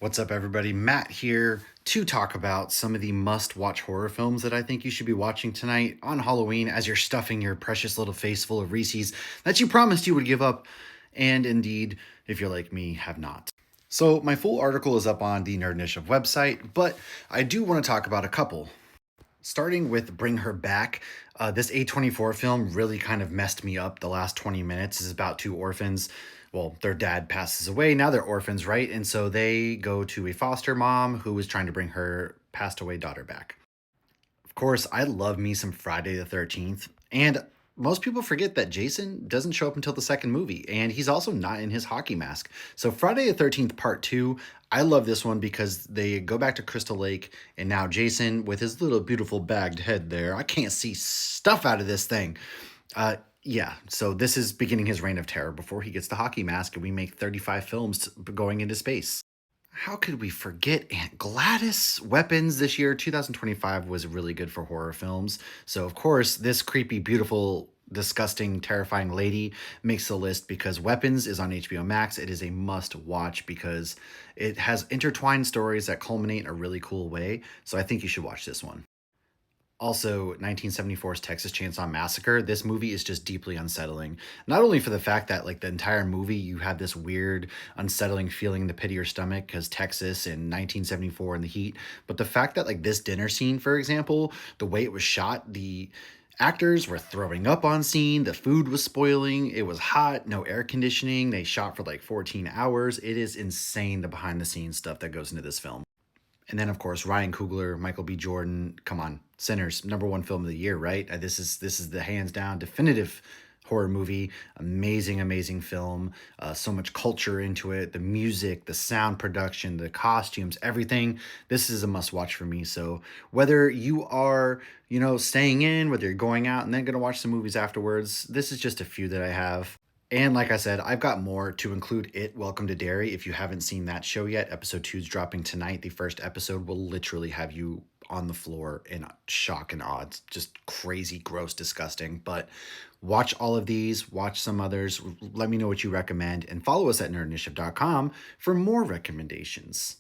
What's up, everybody? Matt here to talk about some of the must watch horror films that I think you should be watching tonight on Halloween as you're stuffing your precious little face full of Reese's that you promised you would give up, and indeed, if you're like me, have not. So, my full article is up on the Nerd Initiative website, but I do want to talk about a couple. Starting with Bring Her Back, this A24 film really kind of messed me up the last 20 minutes. Is about two orphans. Well, their dad passes away. Now they're orphans, right? And so they go to a foster mom who is trying to bring her passed away daughter back. Of course, I love me some Friday the 13th. And most people forget that Jason doesn't show up until the second movie, and he's also not in his hockey mask. So, Friday the 13th, part two, I love this one because they go back to Crystal Lake, and now Jason, with his little beautiful bagged head there, I can't see stuff out of this thing. Yeah, so this is beginning his reign of terror before he gets the hockey mask, and we make 35 films going into space. How could we forget Aunt Gladys? Weapons this year, 2025, was really good for horror films. So, of course, this creepy, beautiful, disgusting, terrifying lady makes the list because Weapons is on HBO Max. It is a must watch because it has intertwined stories that culminate in a really cool way. So, I think you should watch this one. Also, 1974's Texas Chainsaw Massacre. This movie is just deeply unsettling. Not only for the fact that, like, the entire movie, you have this weird, unsettling feeling in the pit of your stomach because Texas in 1974 and the heat, but the fact that, like, this dinner scene, for example, the way it was shot, the actors were throwing up on scene, the food was spoiling, it was hot, no air conditioning, they shot for like 14 hours. It is insane the behind the scenes stuff that goes into this film. And then, of course, Ryan Coogler, Michael B. Jordan. Come on, Sinners, number one film of the year, right? This is the hands down definitive horror movie. Amazing, amazing film. So much culture into it. The music, the sound production, the costumes, everything. This is a must watch for me. So whether you are, staying in, whether you're going out and then going to watch some movies afterwards, this is just a few that I have. And like I said, I've got more to include it. Welcome to Derry. If you haven't seen that show yet, episode two is dropping tonight. The first episode will literally have you on the floor in shock and awe. It's just crazy, gross, disgusting. But watch all of these, watch some others. Let me know what you recommend, and follow us at nerdinitiative.com for more recommendations.